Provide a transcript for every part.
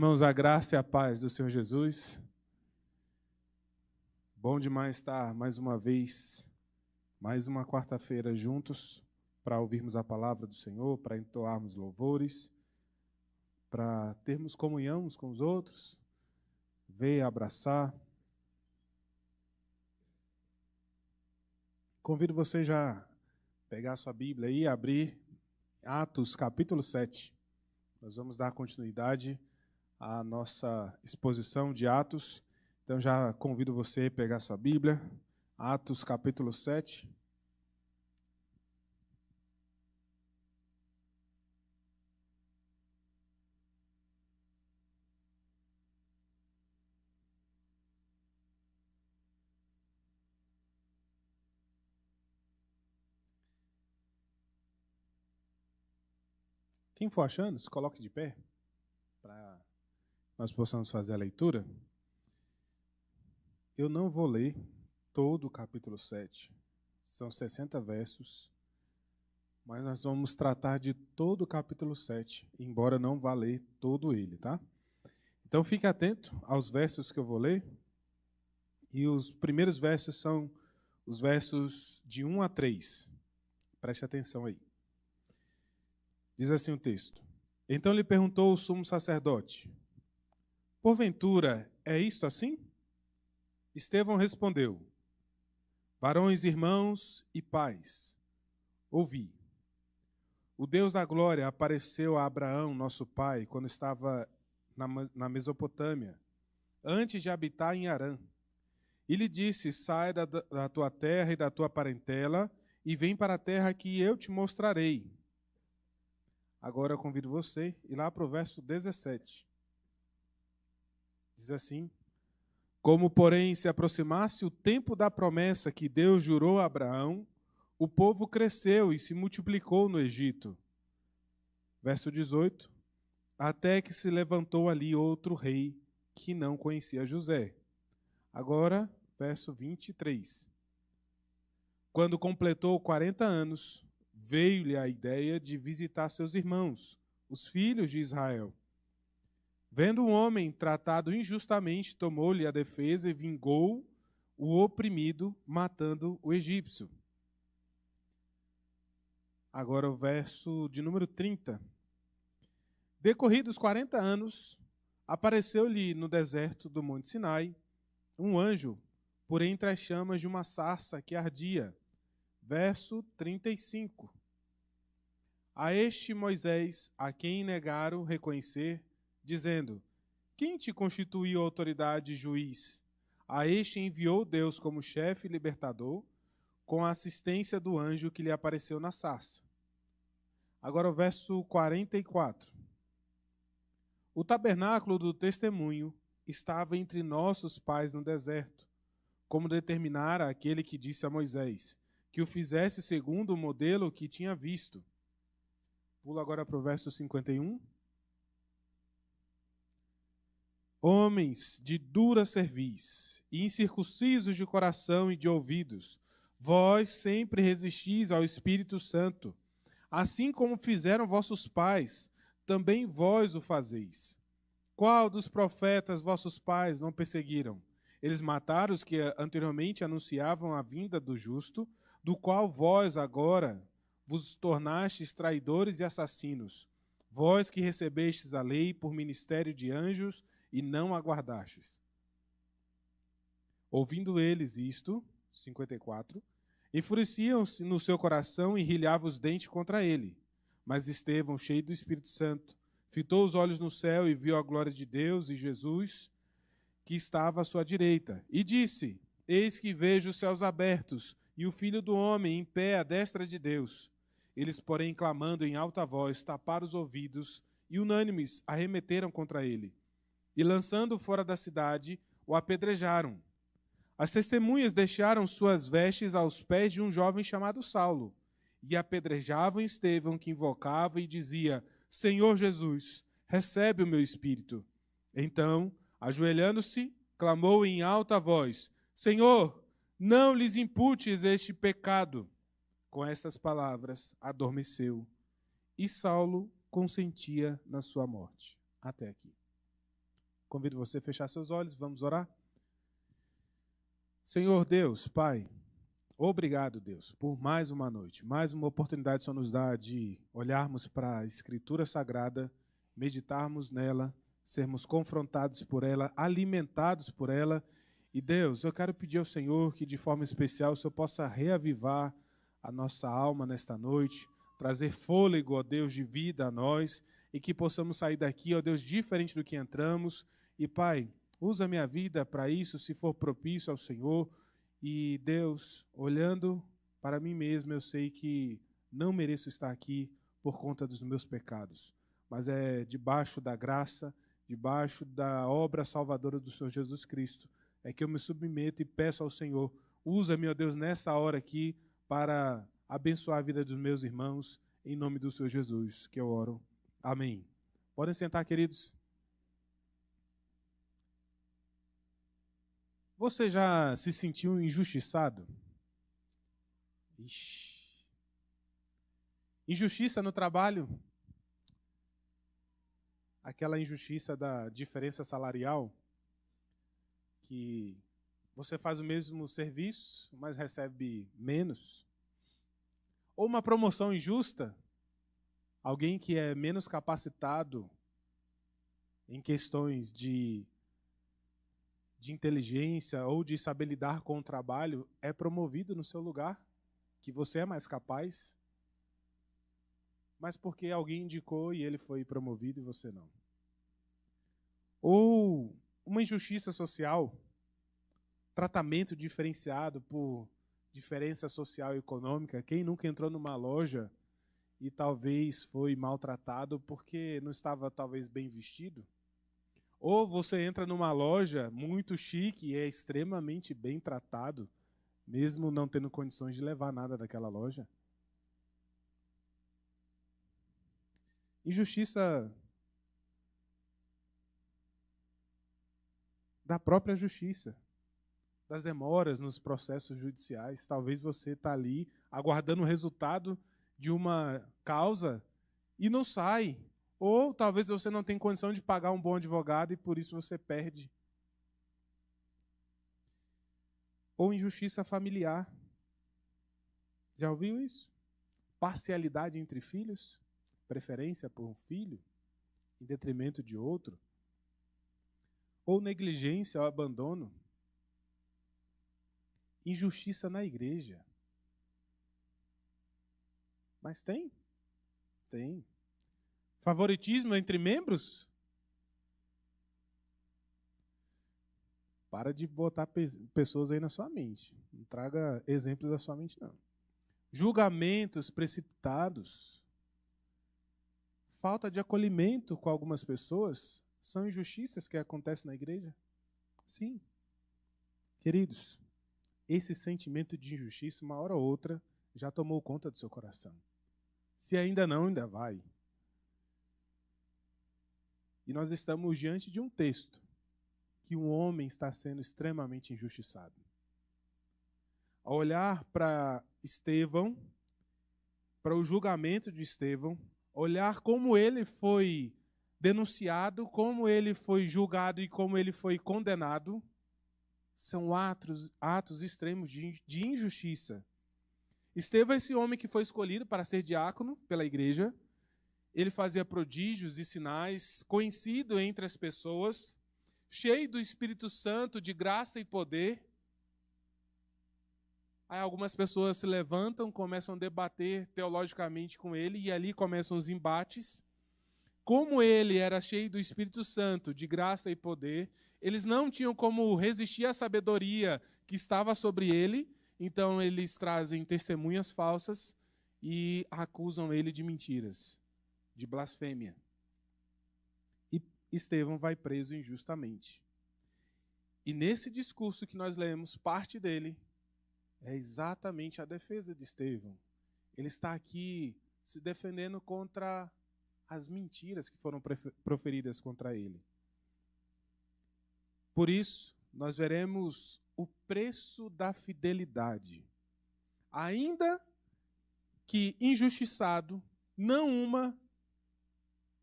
Irmãos, a graça e a paz do Senhor Jesus. Bom demais estar mais uma vez, mais uma quarta-feira juntos, para ouvirmos a palavra do Senhor, para entoarmos louvores, para termos comunhão uns com os outros, ver, abraçar. Convido você já a pegar a sua Bíblia e abrir Atos capítulo 7. Nós vamos dar continuidade à nossa exposição de Atos. Então já convido você a pegar sua Bíblia, Atos capítulo 7. Quem for achando, se coloque de pé, para nós possamos fazer a leitura. Eu não vou ler todo o capítulo 7, são 60 versos, mas nós vamos tratar de todo o capítulo 7, embora não vá ler todo ele, tá? Então fique atento aos versos que eu vou ler, e os primeiros versos são os versos de 1 a 3. Preste atenção aí. Diz assim o texto: Então lhe perguntou o sumo sacerdote: Porventura é isto assim? Estevão respondeu: Varões, irmãos e pais, ouvi. O Deus da glória apareceu a Abraão, nosso pai, quando estava na Mesopotâmia, antes de habitar em Harã. E lhe disse: Sai da tua terra e da tua parentela e vem para a terra que eu te mostrarei. Agora eu convido você a ir lá para o verso 17. Diz assim: Como, porém, se aproximasse o tempo da promessa que Deus jurou a Abraão, o povo cresceu e se multiplicou no Egito. Verso 18. Até que se levantou ali outro rei que não conhecia José. Agora, verso 23. Quando completou 40 anos, veio-lhe a ideia de visitar seus irmãos, os filhos de Israel. Vendo um homem tratado injustamente, tomou-lhe a defesa e vingou o oprimido, matando o egípcio. Agora o verso de número 30. Decorridos 40 anos, apareceu-lhe no deserto do Monte Sinai um anjo, por entre as chamas de uma sarça que ardia. Verso 35. A este Moisés, a quem negaram reconhecer, dizendo: Quem te constituiu autoridade e juiz? A este enviou Deus como chefe e libertador, com a assistência do anjo que lhe apareceu na sarça. Agora o verso 44. O tabernáculo do testemunho estava entre nossos pais no deserto, como determinara aquele que disse a Moisés, que o fizesse segundo o modelo que tinha visto. Pula agora para o verso 51. Homens de dura cerviz, e incircuncisos de coração e de ouvidos, vós sempre resistis ao Espírito Santo, assim como fizeram vossos pais, também vós o fazeis. Qual dos profetas vossos pais não perseguiram? Eles mataram os que anteriormente anunciavam a vinda do justo, do qual vós agora vos tornastes traidores e assassinos, vós que recebestes a lei por ministério de anjos e não aguardastes. Ouvindo eles isto, 54, enfureciam-se no seu coração e rilhavam os dentes contra ele. Mas Estevão, cheio do Espírito Santo, fitou os olhos no céu e viu a glória de Deus e Jesus, que estava à sua direita, e disse: Eis que vejo os céus abertos e o Filho do Homem em pé à destra de Deus. Eles, porém, clamando em alta voz, taparam os ouvidos e, unânimes, arremeteram contra ele. E, lançando-o fora da cidade, o apedrejaram. As testemunhas deixaram suas vestes aos pés de um jovem chamado Saulo, e apedrejavam Estevão, que invocava e dizia: Senhor Jesus, recebe o meu espírito. Então, ajoelhando-se, clamou em alta voz: Senhor, não lhes imputes este pecado. Com essas palavras, adormeceu, e Saulo consentia na sua morte. Até aqui. Convido você a fechar seus olhos, vamos orar. Senhor Deus, Pai, obrigado, Deus, por mais uma noite, mais uma oportunidade que o Senhor nos dá de olharmos para a Escritura Sagrada, meditarmos nela, sermos confrontados por ela, alimentados por ela. E Deus, eu quero pedir ao Senhor que de forma especial o Senhor possa reavivar a nossa alma nesta noite, trazer fôlego, ó Deus, de vida a nós, e que possamos sair daqui, ó Deus, diferente do que entramos. E Pai, usa a minha vida para isso, se for propício ao Senhor. E Deus, olhando para mim mesmo, eu sei que não mereço estar aqui por conta dos meus pecados, mas é debaixo da graça, debaixo da obra salvadora do Senhor Jesus Cristo, é que eu me submeto e peço ao Senhor, usa-me, ó Deus, nessa hora aqui para abençoar a vida dos meus irmãos, em nome do Senhor Jesus, que eu oro. Amém. Podem sentar, queridos. Você já se sentiu injustiçado? Ixi. Injustiça no trabalho? Aquela injustiça da diferença salarial? Que você faz o mesmo serviço, mas recebe menos? Ou uma promoção injusta? Alguém que é menos capacitado em questões de inteligência ou de saber lidar com o trabalho é promovido no seu lugar, que você é mais capaz, mas porque alguém indicou e ele foi promovido e você não. Ou uma injustiça social, tratamento diferenciado por diferença social e econômica. Quem nunca entrou numa loja e talvez foi maltratado porque não estava talvez bem vestido? Ou você entra numa loja muito chique e é extremamente bem tratado, mesmo não tendo condições de levar nada daquela loja. Injustiça da própria justiça, das demoras nos processos judiciais. Talvez você está ali aguardando o resultado de uma causa e não sai. Ou talvez você não tenha condição de pagar um bom advogado e por isso você perde. Ou injustiça familiar. Já ouviu isso? Parcialidade entre filhos? Preferência por um filho em detrimento de outro? Ou negligência ou abandono? Injustiça na igreja. Mas tem? Tem. Favoritismo entre membros? Para de botar pessoas aí na sua mente. Não traga exemplos da sua mente, não. Julgamentos precipitados. Falta de acolhimento com algumas pessoas são injustiças que acontecem na igreja? Sim. Queridos, esse sentimento de injustiça, uma hora ou outra, já tomou conta do seu coração. Se ainda não, ainda vai. E nós estamos diante de um texto que um homem está sendo extremamente injustiçado. Ao olhar para Estevão, para o julgamento de Estevão, olhar como ele foi denunciado, como ele foi julgado e como ele foi condenado, são atos extremos de injustiça. Estevão é esse homem que foi escolhido para ser diácono pela igreja. Ele fazia prodígios e sinais, conhecido entre as pessoas, cheio do Espírito Santo, de graça e poder. Aí algumas pessoas se levantam, começam a debater teologicamente com ele, e ali começam os embates. Como ele era cheio do Espírito Santo, de graça e poder, eles não tinham como resistir à sabedoria que estava sobre ele, então eles trazem testemunhas falsas e acusam ele de mentiras, de blasfêmia. E Estevão vai preso injustamente. E nesse discurso que nós lemos, parte dele é exatamente a defesa de Estevão. Ele está aqui se defendendo contra as mentiras que foram proferidas contra ele. Por isso, nós veremos o preço da fidelidade. Ainda que injustiçado, não uma,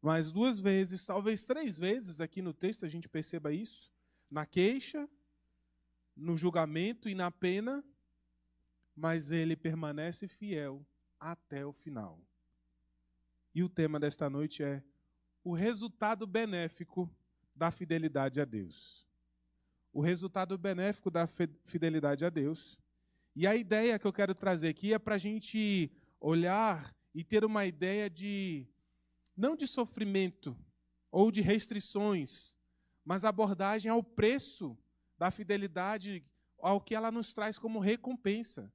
Mas 2 vezes, talvez 3 vezes aqui no texto a gente perceba isso. Na queixa, no julgamento e na pena, mas ele permanece fiel até o final. E o tema desta noite é o resultado benéfico da fidelidade a Deus. O resultado benéfico da fidelidade a Deus. E a ideia que eu quero trazer aqui é para a gente olhar e ter uma ideia não de sofrimento ou de restrições, mas abordagem ao preço da fidelidade, ao que ela nos traz como recompensa.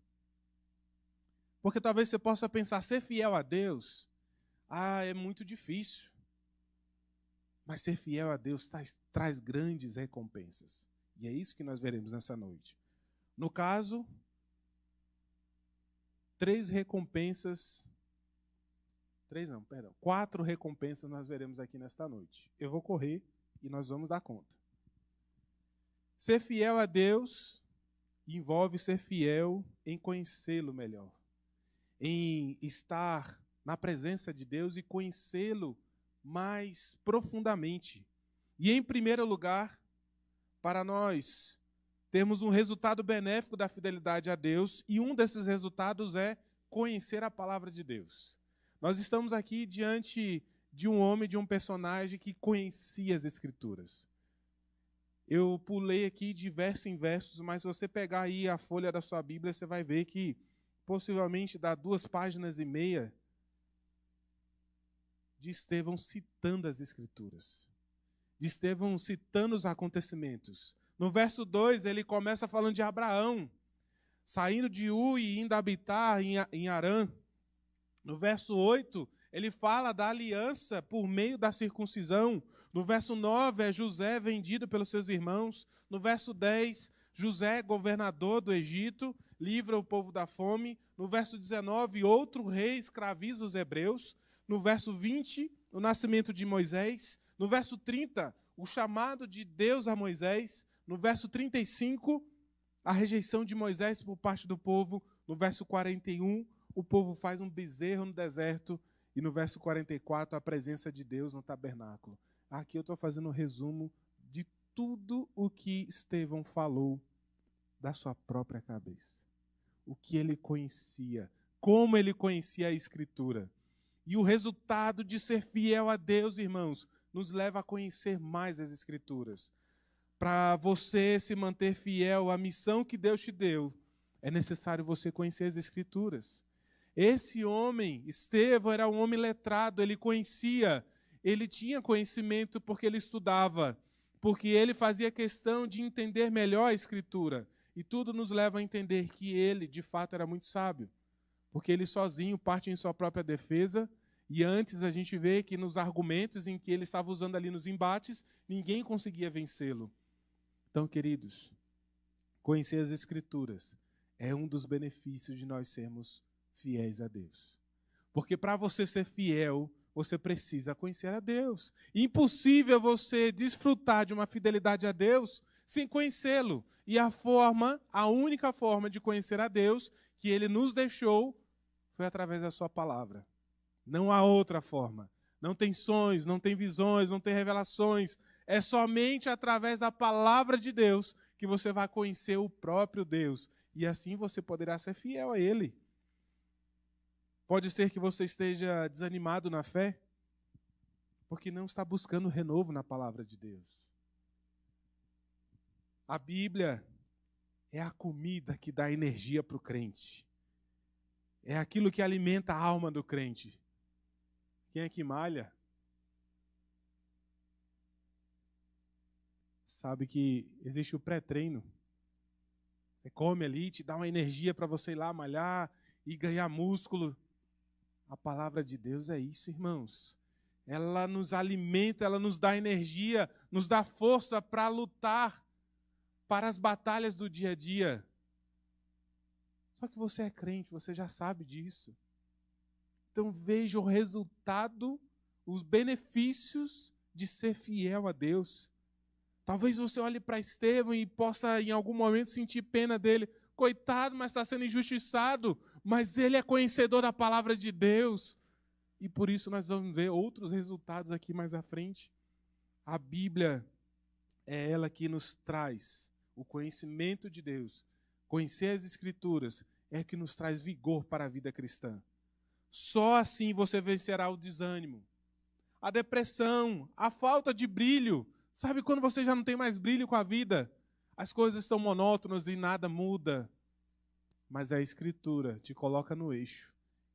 Porque talvez você possa pensar, ser fiel a Deus, é muito difícil. Mas ser fiel a Deus traz grandes recompensas. E é isso que nós veremos nessa noite. No caso, 4 recompensas nós veremos aqui nesta noite. Eu vou correr e nós vamos dar conta. Ser fiel a Deus envolve ser fiel em conhecê-lo melhor, em estar na presença de Deus e conhecê-lo mais profundamente. E em primeiro lugar, para nós termos um resultado benéfico da fidelidade a Deus, e um desses resultados é conhecer a palavra de Deus. Nós estamos aqui diante de um homem, de um personagem que conhecia as Escrituras. Eu pulei aqui de verso em versos, mas se você pegar aí a folha da sua Bíblia, você vai ver que possivelmente dá 2,5 páginas de Estevão citando as Escrituras, de Estevão citando os acontecimentos. No verso 2, ele começa falando de Abraão, saindo de Ur e indo habitar em Harã. No verso 8, ele fala da aliança por meio da circuncisão. No verso 9, é José vendido pelos seus irmãos. No verso 10, José, governador do Egito, livra o povo da fome. No verso 19, outro rei escraviza os hebreus. No verso 20, o nascimento de Moisés. No verso 30, o chamado de Deus a Moisés. No verso 35, a rejeição de Moisés por parte do povo. No verso 41, o povo faz um bezerro no deserto. E no verso 44, a presença de Deus no tabernáculo. Aqui eu estou fazendo um resumo de tudo o que Estevão falou da sua própria cabeça. O que ele conhecia, como ele conhecia a Escritura. E o resultado de ser fiel a Deus, irmãos, nos leva a conhecer mais as Escrituras. Para você se manter fiel à missão que Deus te deu, é necessário você conhecer as Escrituras. Esse homem, Estevão, era um homem letrado, ele conhecia, ele tinha conhecimento porque ele estudava, porque ele fazia questão de entender melhor a Escritura. E tudo nos leva a entender que ele, de fato, era muito sábio, porque ele sozinho parte em sua própria defesa, e antes a gente vê que nos argumentos em que ele estava usando ali nos embates, ninguém conseguia vencê-lo. Então, queridos, conhecer as Escrituras é um dos benefícios de nós sermos fiéis a Deus. Porque para você ser fiel, você precisa conhecer a Deus. Impossível você desfrutar de uma fidelidade a Deus sem conhecê-lo. E a única forma de conhecer a Deus que Ele nos deixou foi através da sua palavra. Não há outra forma. Não tem sonhos, não tem visões, não tem revelações. É somente através da palavra de Deus que você vai conhecer o próprio Deus. E assim você poderá ser fiel a Ele. Pode ser que você esteja desanimado na fé, porque não está buscando renovo na palavra de Deus. A Bíblia é a comida que dá energia para o crente. É aquilo que alimenta a alma do crente. Quem é que malha? Sabe que existe o pré-treino. Você come ali, te dá uma energia para você ir lá malhar e ganhar músculo. A palavra de Deus é isso, irmãos. Ela nos alimenta, ela nos dá energia, nos dá força para lutar para as batalhas do dia a dia. Só que você é crente, você já sabe disso. Então veja o resultado, os benefícios de ser fiel a Deus. Talvez você olhe para Estevão e possa em algum momento sentir pena dele. Coitado, mas está sendo injustiçado. Mas ele é conhecedor da palavra de Deus. E por isso nós vamos ver outros resultados aqui mais à frente. A Bíblia é ela que nos traz o conhecimento de Deus. Conhecer as Escrituras é que nos traz vigor para a vida cristã. Só assim você vencerá o desânimo, a depressão, a falta de brilho. Sabe quando você já não tem mais brilho com a vida? As coisas são monótonas e nada muda. Mas a Escritura te coloca no eixo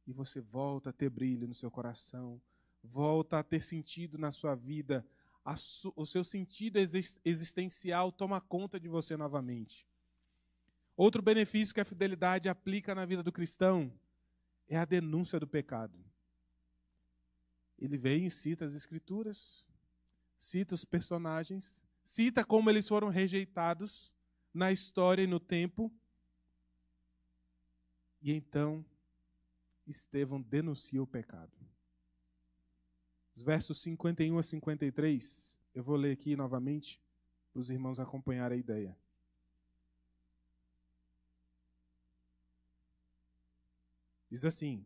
e você volta a ter brilho no seu coração, volta a ter sentido na sua vida. O seu sentido existencial toma conta de você novamente. Outro benefício que a fidelidade aplica na vida do cristão é a denúncia do pecado. Ele vem e cita as Escrituras, cita os personagens, cita como eles foram rejeitados na história e no tempo. E então, Estevão denuncia o pecado. Os versos 51 a 53, eu vou ler aqui novamente, para os irmãos acompanharem a ideia. Diz assim: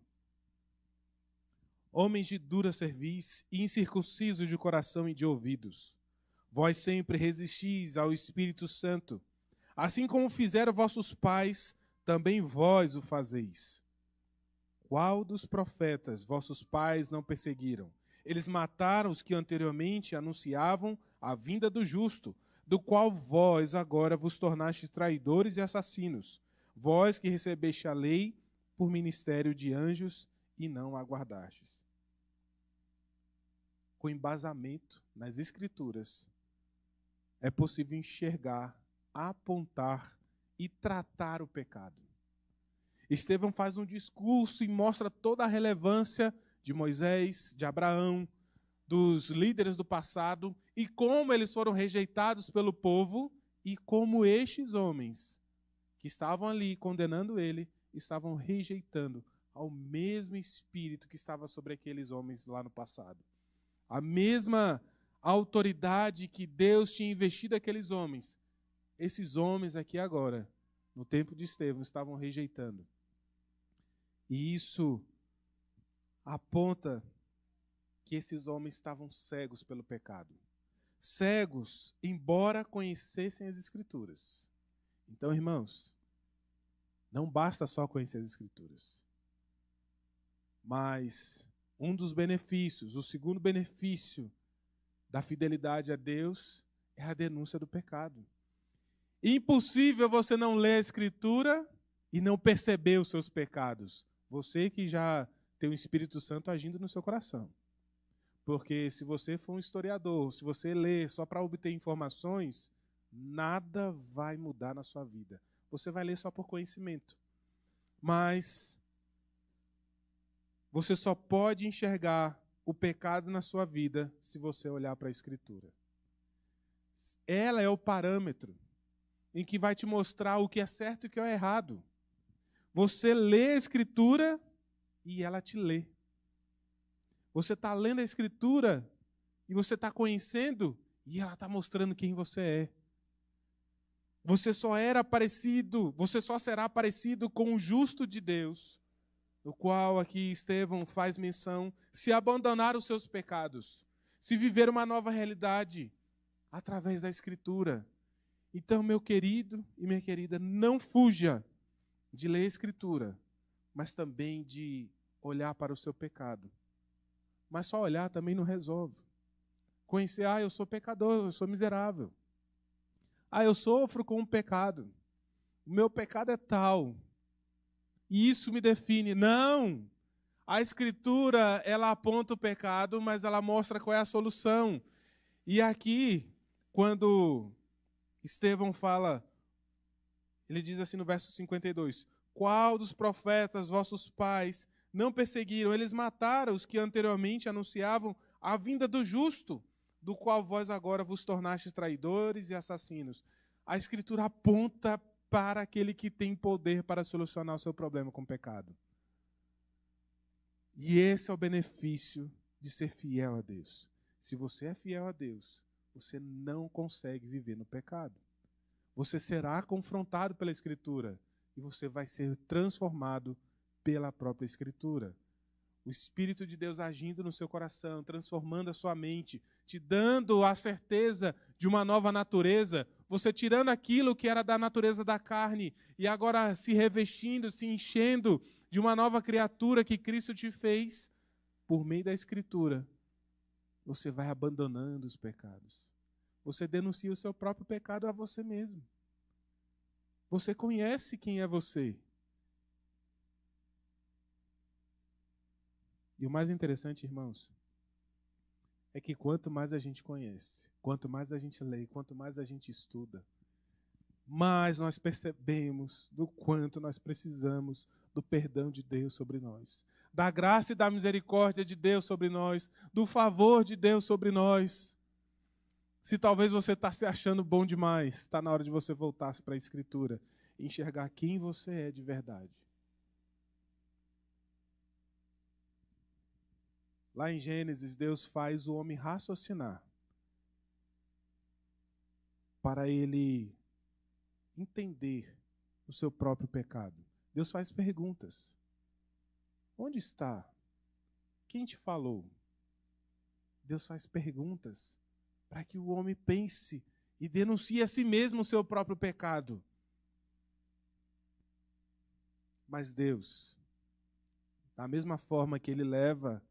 homens de dura cerviz e incircuncisos de coração e de ouvidos, vós sempre resistis ao Espírito Santo, assim como fizeram vossos pais, também vós o fazeis. Qual dos profetas vossos pais não perseguiram? Eles mataram os que anteriormente anunciavam a vinda do justo, do qual vós agora vos tornastes traidores e assassinos, vós que recebeste a lei por ministério de anjos e não a guardastes. Com embasamento nas Escrituras, é possível enxergar, apontar e tratar o pecado. Estevão faz um discurso e mostra toda a relevância de Moisés, de Abraão, dos líderes do passado e como eles foram rejeitados pelo povo e como estes homens que estavam ali condenando ele estavam rejeitando ao mesmo espírito que estava sobre aqueles homens lá no passado. A mesma autoridade que Deus tinha investido naqueles homens, esses homens aqui agora, no tempo de Estevão, estavam rejeitando. E isso aponta que esses homens estavam cegos pelo pecado. Cegos, embora conhecessem as Escrituras. Então, irmãos, não basta só conhecer as Escrituras. Mas um dos benefícios, o segundo benefício da fidelidade a Deus é a denúncia do pecado. Impossível você não ler a Escritura e não perceber os seus pecados. Você que já tem o Espírito Santo agindo no seu coração. Porque se você for um historiador, se você ler só para obter informações, nada vai mudar na sua vida. Você vai ler só por conhecimento. Mas você só pode enxergar o pecado na sua vida se você olhar para a Escritura. Ela é o parâmetro em que vai te mostrar o que é certo e o que é errado. Você lê a Escritura e ela te lê. Você está lendo a Escritura e você está conhecendo e ela está mostrando quem você é. Você só será parecido com o justo de Deus, no qual aqui Estevão faz menção, se abandonar os seus pecados, se viver uma nova realidade através da Escritura. Então, meu querido e minha querida, não fuja de ler a Escritura, mas também de olhar para o seu pecado. Mas só olhar também não resolve. Conhecer, eu sou pecador, eu sou miserável. Eu sofro com um pecado. O meu pecado é tal. E isso me define. Não! A Escritura, ela aponta o pecado, mas ela mostra qual é a solução. E aqui, quando Estevão fala, ele diz assim no verso 52, qual dos profetas vossos pais não perseguiram? Eles mataram os que anteriormente anunciavam a vinda do justo, do qual vós agora vos tornastes traidores e assassinos. A Escritura aponta para aquele que tem poder para solucionar o seu problema com o pecado. E esse é o benefício de ser fiel a Deus. Se você é fiel a Deus, você não consegue viver no pecado. Você será confrontado pela Escritura e você vai ser transformado pela própria Escritura. O Espírito de Deus agindo no seu coração, transformando a sua mente, te dando a certeza de uma nova natureza, você tirando aquilo que era da natureza da carne e agora se revestindo, se enchendo de uma nova criatura que Cristo te fez, por meio da Escritura, você vai abandonando os pecados. Você denuncia o seu próprio pecado a você mesmo. Você conhece quem é você. E o mais interessante, irmãos, é que quanto mais a gente conhece, quanto mais a gente lê, quanto mais a gente estuda, mais nós percebemos do quanto nós precisamos do perdão de Deus sobre nós, da graça e da misericórdia de Deus sobre nós, do favor de Deus sobre nós. Se talvez você está se achando bom demais, está na hora de você voltar para a Escritura e enxergar quem você é de verdade. Lá em Gênesis, Deus faz o homem raciocinar para ele entender o seu próprio pecado. Deus faz perguntas. Onde está? Quem te falou? Deus faz perguntas para que o homem pense e denuncie a si mesmo o seu próprio pecado. Mas Deus, da mesma forma que Ele leva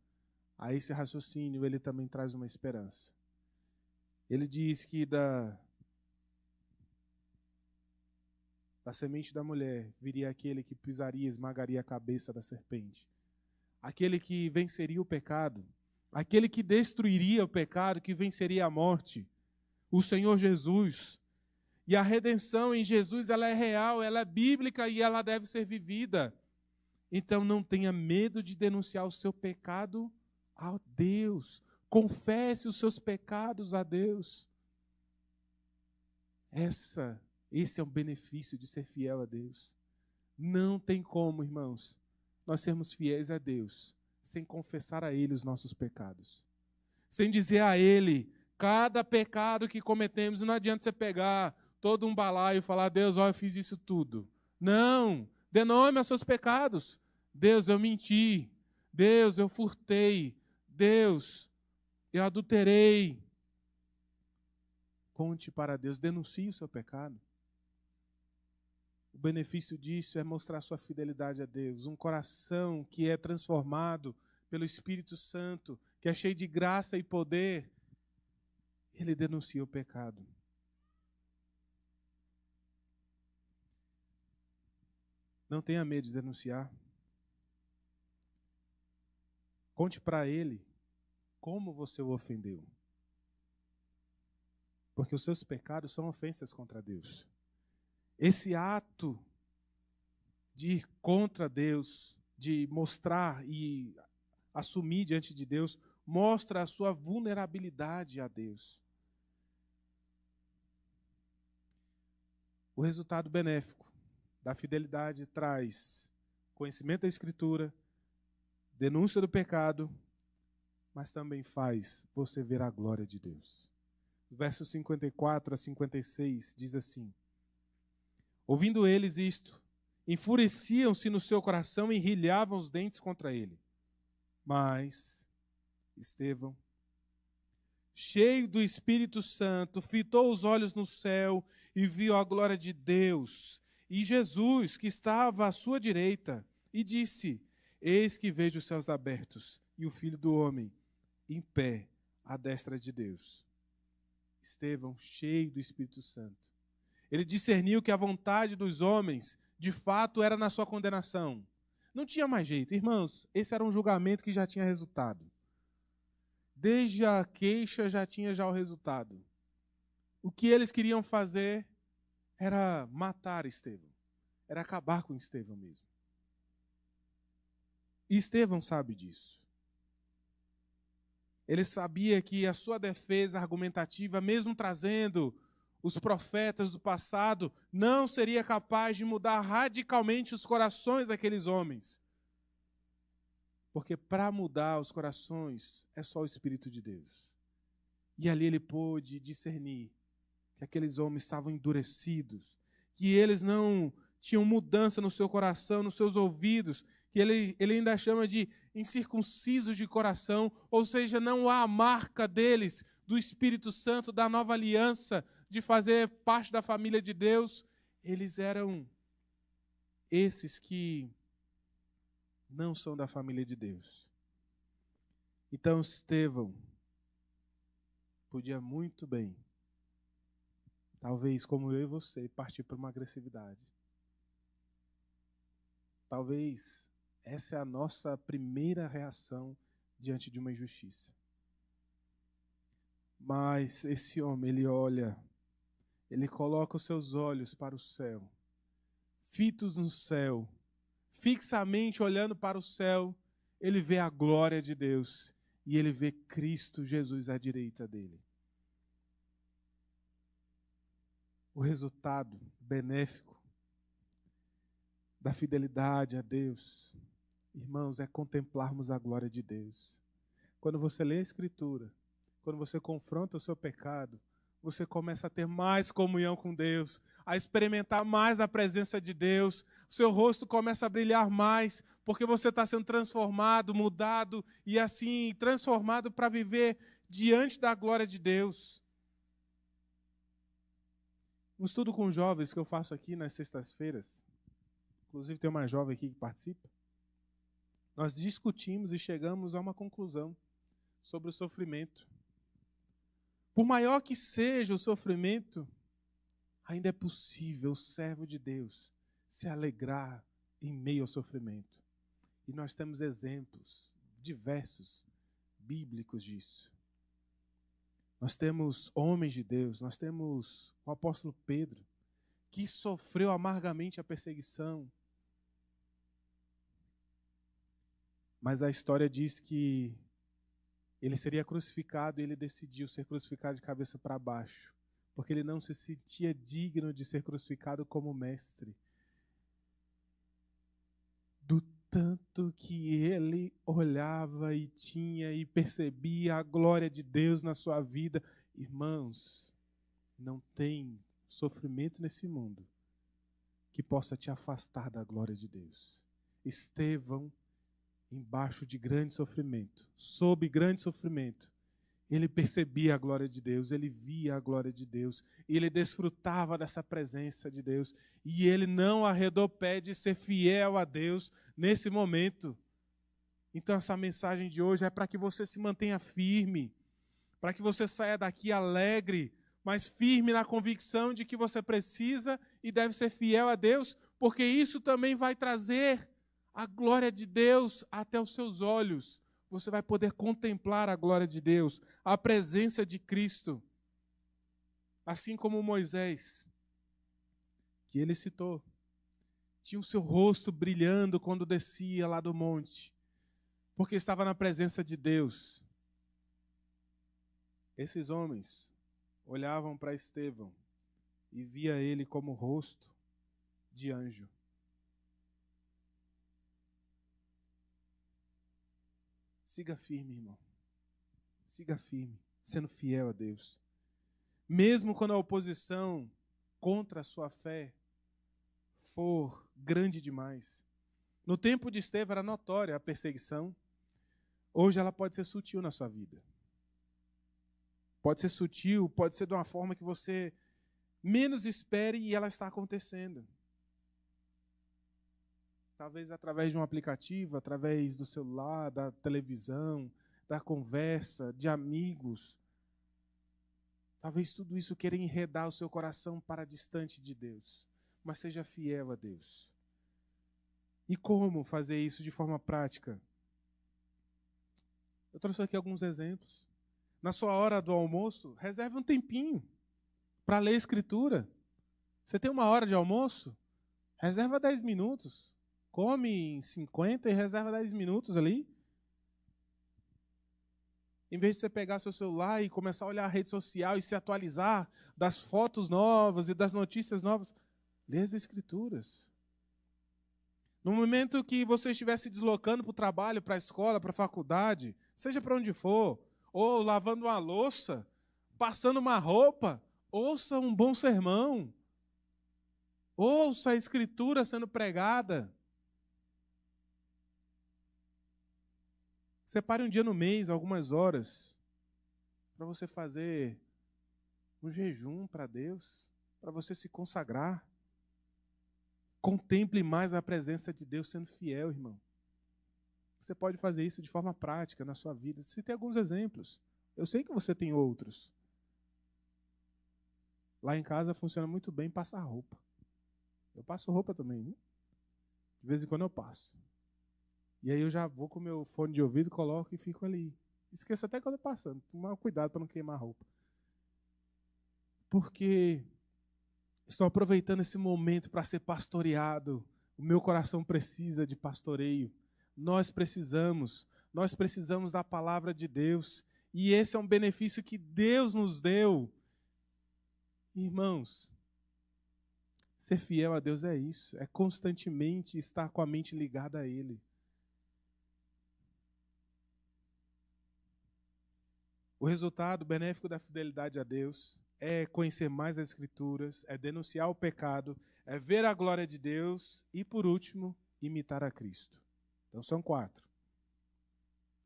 a esse raciocínio, Ele também traz uma esperança. Ele diz que da semente da mulher viria aquele que pisaria, esmagaria a cabeça da serpente. Aquele que venceria o pecado. Aquele que destruiria o pecado, que venceria a morte. O Senhor Jesus. E a redenção em Jesus, ela é real, ela é bíblica e ela deve ser vivida. Então não tenha medo de denunciar o seu pecado a Deus. Confesse os seus pecados a Deus. Esse é o benefício de ser fiel a Deus. Não tem como, irmãos, nós sermos fiéis a Deus sem confessar a Ele os nossos pecados. Sem dizer a Ele cada pecado que cometemos. Não adianta você pegar todo um balaio e falar: Deus, ó, eu fiz isso tudo. Não, dê nome aos seus pecados. Deus, eu menti. Deus, eu furtei. Deus, eu adulterei. Conte para Deus, denuncie o seu pecado. O benefício disso é mostrar sua fidelidade a Deus. Um coração que é transformado pelo Espírito Santo, que é cheio de graça e poder, ele denuncia o pecado. Não tenha medo de denunciar. Conte para ele como você o ofendeu. Porque os seus pecados são ofensas contra Deus. Esse ato de ir contra Deus, de mostrar e assumir diante de Deus, mostra a sua vulnerabilidade a Deus. O resultado benéfico da fidelidade traz conhecimento da Escritura, denúncia do pecado, mas também faz você ver a glória de Deus. Versos 54 a 56 diz assim: ouvindo eles isto, enfureciam-se no seu coração e enrilhavam os dentes contra ele. Mas Estevão, cheio do Espírito Santo, fitou os olhos no céu e viu a glória de Deus e Jesus, que estava à sua direita, e disse: eis que vejo os céus abertos e o Filho do Homem em pé à destra de Deus. Estevão, cheio do Espírito Santo, ele discerniu que a vontade dos homens, de fato, era na sua condenação. Não tinha mais jeito. Irmãos, esse era um julgamento que já tinha resultado. Desde a queixa já tinha o resultado. O que eles queriam fazer era matar Estevão. Era acabar com Estevão mesmo. E Estevão sabe disso. Ele sabia que a sua defesa argumentativa, mesmo trazendo os profetas do passado, não seria capaz de mudar radicalmente os corações daqueles homens. Porque para mudar os corações é só o Espírito de Deus. E ali ele pôde discernir que aqueles homens estavam endurecidos, que eles não tinham mudança no seu coração, nos seus ouvidos, que ele ainda chama de incircuncisos de coração, ou seja, não há a marca deles, do Espírito Santo, da nova aliança, de fazer parte da família de Deus. Eles eram esses que não são da família de Deus. Então Estevão podia muito bem, talvez como eu e você, partir para uma agressividade. Talvez essa é a nossa primeira reação diante de uma injustiça. Mas esse homem, ele olha, ele coloca os seus olhos para o céu, fitos no céu, fixamente olhando para o céu, ele vê a glória de Deus e ele vê Cristo Jesus à direita dele. O resultado benéfico da fidelidade a Deus, irmãos, é contemplarmos a glória de Deus. Quando você lê a Escritura, quando você confronta o seu pecado, você começa a ter mais comunhão com Deus, a experimentar mais a presença de Deus, o seu rosto começa a brilhar mais, porque você está sendo transformado, mudado e assim transformado para viver diante da glória de Deus. Um estudo com jovens que eu faço aqui nas sextas-feiras, inclusive tem uma jovem aqui que participa, nós discutimos e chegamos a uma conclusão sobre o sofrimento. Por maior que seja o sofrimento, ainda é possível o servo de Deus se alegrar em meio ao sofrimento. E nós temos exemplos diversos, bíblicos disso. Nós temos homens de Deus, nós temos o apóstolo Pedro, que sofreu amargamente a perseguição. Mas a história diz que ele seria crucificado e ele decidiu ser crucificado de cabeça para baixo, porque ele não se sentia digno de ser crucificado como mestre. Do tanto que ele olhava e tinha e percebia a glória de Deus na sua vida. Irmãos, não tem sofrimento nesse mundo que possa te afastar da glória de Deus. Estevão, embaixo de grande sofrimento, sob grande sofrimento, ele percebia a glória de Deus, ele via a glória de Deus, e ele desfrutava dessa presença de Deus, e ele não arredou pé de ser fiel a Deus nesse momento. Então essa mensagem de hoje é para que você se mantenha firme, para que você saia daqui alegre, mas firme na convicção de que você precisa e deve ser fiel a Deus, porque isso também vai trazer a glória de Deus até os seus olhos. Você vai poder contemplar a glória de Deus, a presença de Cristo. Assim como Moisés, que ele citou, tinha o seu rosto brilhando quando descia lá do monte, porque estava na presença de Deus. Esses homens olhavam para Estevão e via ele como rosto de anjo. Siga firme, irmão. Siga firme, sendo fiel a Deus. Mesmo quando a oposição contra a sua fé for grande demais. No tempo de Estevão era notória a perseguição. Hoje ela pode ser sutil na sua vida. Pode ser sutil, pode ser de uma forma que você menos espere e ela está acontecendo. Talvez através de um aplicativo, através do celular, da televisão, da conversa, de amigos. Talvez tudo isso queira enredar o seu coração para distante de Deus. Mas seja fiel a Deus. E como fazer isso de forma prática? Eu trouxe aqui alguns exemplos. Na sua hora do almoço, reserve um tempinho para ler a Escritura. Você tem uma hora de almoço? Reserva 10 minutos. Come em 50 e reserva 10 minutos ali. Em vez de você pegar seu celular e começar a olhar a rede social e se atualizar das fotos novas e das notícias novas, lê as Escrituras. No momento que você estiver se deslocando para o trabalho, para a escola, para a faculdade, seja para onde for, ou lavando uma louça, passando uma roupa, ouça um bom sermão. Ouça a Escritura sendo pregada. Separe um dia no mês, algumas horas, para você fazer um jejum para Deus, para você se consagrar. Contemple mais a presença de Deus sendo fiel, irmão. Você pode fazer isso de forma prática na sua vida. Você tem alguns exemplos. Eu sei que você tem outros. Lá em casa funciona muito bem passar roupa. Eu passo roupa também, viu? De vez em quando eu passo. E aí eu já vou com o meu fone de ouvido, coloco e fico ali. Esqueço até quando eu tô passando. Tomar cuidado para não queimar a roupa. Porque estou aproveitando esse momento para ser pastoreado. O meu coração precisa de pastoreio. Nós precisamos da palavra de Deus. E esse é um benefício que Deus nos deu. Irmãos, ser fiel a Deus é isso. É constantemente estar com a mente ligada a Ele. O resultado benéfico da fidelidade a Deus é conhecer mais as Escrituras, é denunciar o pecado, é ver a glória de Deus e, por último, imitar a Cristo. Então são 4.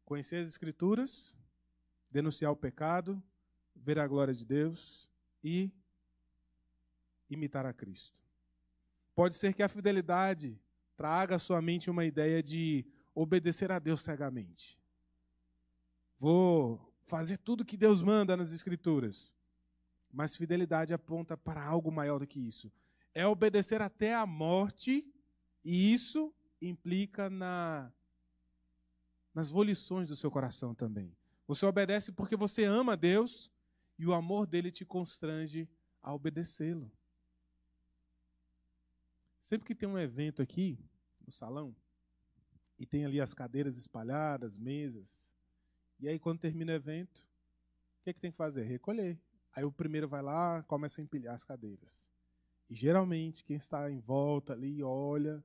Conhecer as Escrituras, denunciar o pecado, ver a glória de Deus e imitar a Cristo. Pode ser que a fidelidade traga à sua mente uma ideia de obedecer a Deus cegamente. Vou fazer tudo que Deus manda nas Escrituras. Mas fidelidade aponta para algo maior do que isso. É obedecer até a morte, e isso implica nas volições do seu coração também. Você obedece porque você ama Deus e o amor dele te constrange a obedecê-lo. Sempre que tem um evento aqui no salão, e tem ali as cadeiras espalhadas, mesas, e aí quando termina o evento, o que é que tem que fazer? Recolher. Aí o primeiro vai lá, começa a empilhar as cadeiras. E geralmente quem está em volta ali olha,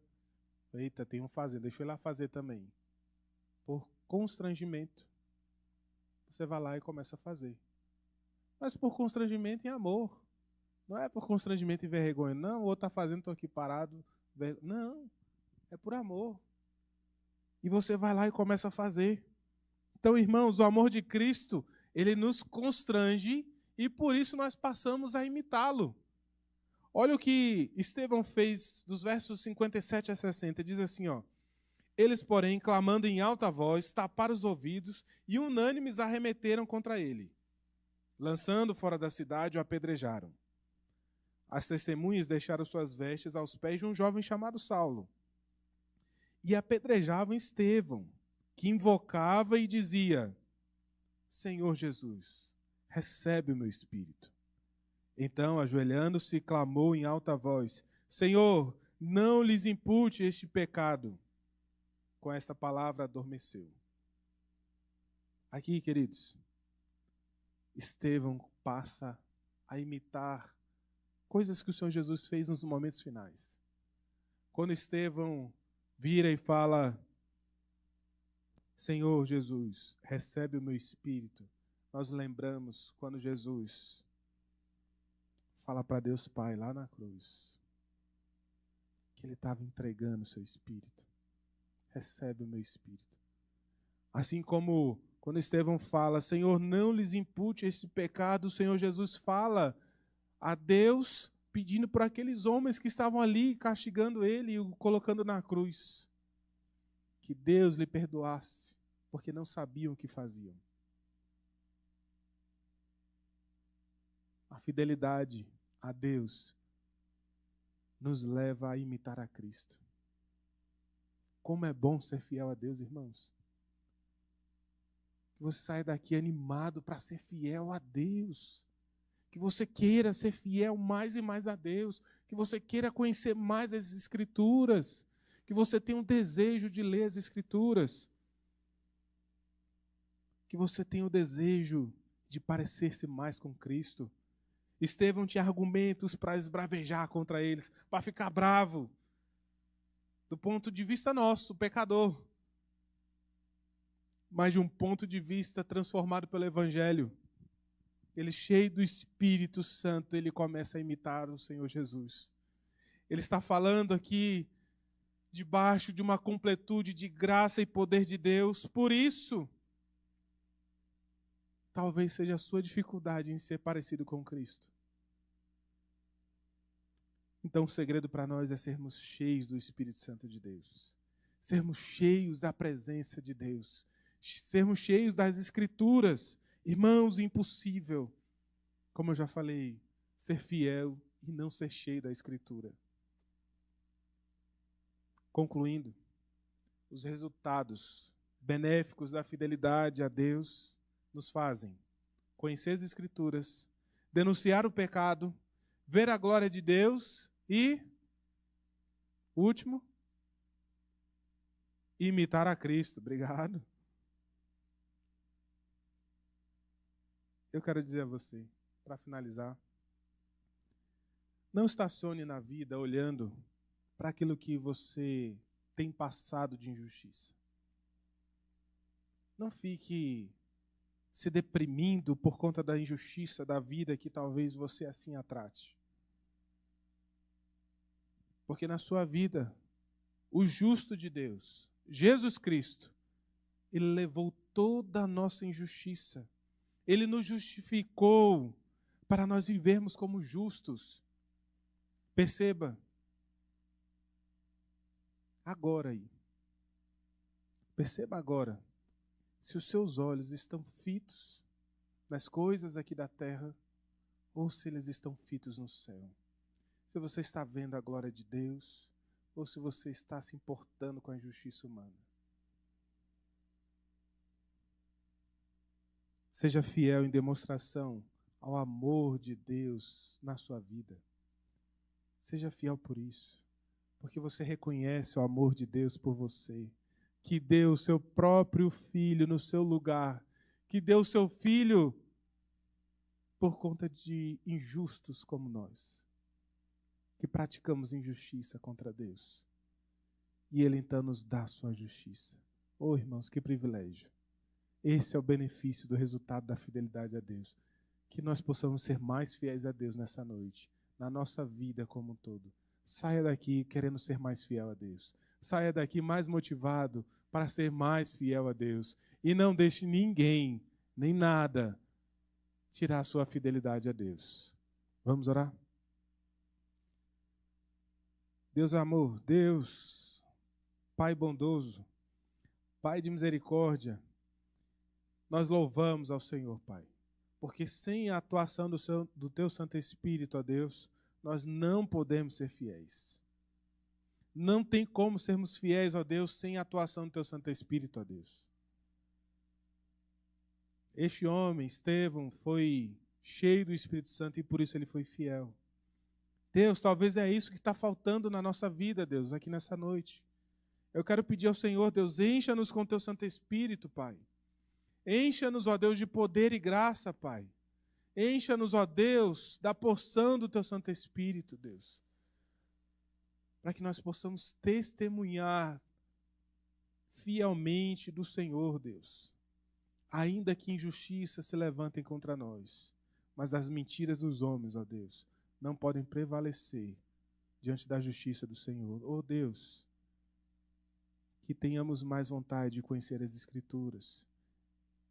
eita, tem um fazendo, deixa eu ir lá fazer também. Por constrangimento, você vai lá e começa a fazer. Mas por constrangimento e amor. Não é por constrangimento e vergonha. Não, o outro está fazendo, estou aqui parado. Não, é por amor. E você vai lá e começa a fazer. Então, irmãos, o amor de Cristo, ele nos constrange e por isso nós passamos a imitá-lo. Olha o que Estevão fez dos versos 57 a 60. Diz assim, ó. Eles, porém, clamando em alta voz, taparam os ouvidos e unânimes arremeteram contra ele. Lançando fora da cidade, o apedrejaram. As testemunhas deixaram suas vestes aos pés de um jovem chamado Saulo. E apedrejavam Estevão, que invocava e dizia, Senhor Jesus, recebe o meu espírito. Então, ajoelhando-se, clamou em alta voz, Senhor, não lhes impute este pecado. Com esta palavra adormeceu. Aqui, queridos, Estevão passa a imitar coisas que o Senhor Jesus fez nos momentos finais. Quando Estevão vira e fala, Senhor Jesus, recebe o meu espírito, nós lembramos quando Jesus fala para Deus Pai lá na cruz, que ele estava entregando o seu espírito. Recebe o meu espírito. Assim como quando Estevão fala, Senhor, não lhes impute esse pecado, o Senhor Jesus fala a Deus pedindo por aqueles homens que estavam ali castigando ele e o colocando na cruz. Que Deus lhe perdoasse, porque não sabiam o que faziam. A fidelidade a Deus nos leva a imitar a Cristo. Como é bom ser fiel a Deus, irmãos. Que você saia daqui animado para ser fiel a Deus. Que você queira ser fiel mais e mais a Deus. Que você queira conhecer mais as Escrituras. Que você tenha um desejo de ler as Escrituras. Que você tenha o desejo de parecer-se mais com Cristo. Estevão tinha argumentos para esbravejar contra eles, para ficar bravo. Do ponto de vista nosso, pecador. Mas de um ponto de vista transformado pelo Evangelho. Ele, cheio do Espírito Santo, ele começa a imitar o Senhor Jesus. Ele está falando aqui debaixo de uma completude de graça e poder de Deus. Por isso, talvez seja a sua dificuldade em ser parecido com Cristo. Então, o segredo para nós é sermos cheios do Espírito Santo de Deus. Sermos cheios da presença de Deus. Sermos cheios das Escrituras. Irmãos, impossível, como eu já falei, ser fiel e não ser cheio da Escritura. Concluindo, os resultados benéficos da fidelidade a Deus nos fazem conhecer as Escrituras, denunciar o pecado, ver a glória de Deus e, último, imitar a Cristo. Obrigado. Eu quero dizer a você, para finalizar, não estacione na vida olhando para aquilo que você tem passado de injustiça. Não fique se deprimindo por conta da injustiça da vida que talvez você assim a trate. Porque na sua vida, o justo de Deus, Jesus Cristo, Ele levou toda a nossa injustiça. Ele nos justificou para nós vivermos como justos. Perceba, agora aí, perceba agora, se os seus olhos estão fitos nas coisas aqui da terra, ou se eles estão fitos no céu. Se você está vendo a glória de Deus, ou se você está se importando com a injustiça humana. Seja fiel em demonstração ao amor de Deus na sua vida. Seja fiel por isso, porque você reconhece o amor de Deus por você, que deu o seu próprio filho no seu lugar, que deu o seu filho por conta de injustos como nós, que praticamos injustiça contra Deus. E Ele então nos dá a sua justiça. Oh, irmãos, que privilégio. Esse é o benefício do resultado da fidelidade a Deus. Que nós possamos ser mais fiéis a Deus nessa noite, na nossa vida como um todo. Saia daqui querendo ser mais fiel a Deus. Saia daqui mais motivado para ser mais fiel a Deus. E não deixe ninguém, nem nada, tirar a sua fidelidade a Deus. Vamos orar? Deus amor, Deus, Pai bondoso, Pai de misericórdia, nós louvamos ao Senhor, Pai, porque sem a atuação do Teu Santo Espírito, ó Deus, nós não podemos ser fiéis. Não tem como sermos fiéis, ó Deus, sem a atuação do Teu Santo Espírito, ó Deus. Este homem, Estevão, foi cheio do Espírito Santo e por isso ele foi fiel. Deus, talvez é isso que está faltando na nossa vida, Deus, aqui nessa noite. Eu quero pedir ao Senhor, Deus, encha-nos com o Teu Santo Espírito, Pai. Encha-nos, ó Deus, de poder e graça, Pai. Encha-nos, ó Deus, da porção do Teu Santo Espírito, Deus. Para que nós possamos testemunhar fielmente do Senhor, Deus. Ainda que injustiças se levantem contra nós, mas as mentiras dos homens, ó Deus, não podem prevalecer diante da justiça do Senhor. Ó Deus, que tenhamos mais vontade de conhecer as Escrituras.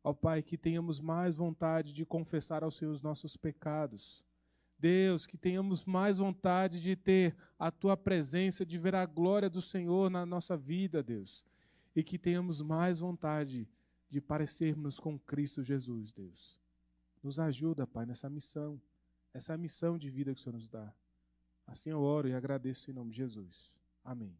Ó Pai, que tenhamos mais vontade de confessar ao Senhor os nossos pecados. Deus, que tenhamos mais vontade de ter a Tua presença, de ver a glória do Senhor na nossa vida, Deus. E que tenhamos mais vontade de parecermos com Cristo Jesus, Deus. Nos ajuda, Pai, nessa missão, essa missão de vida que o Senhor nos dá. Assim eu oro e agradeço em nome de Jesus. Amém.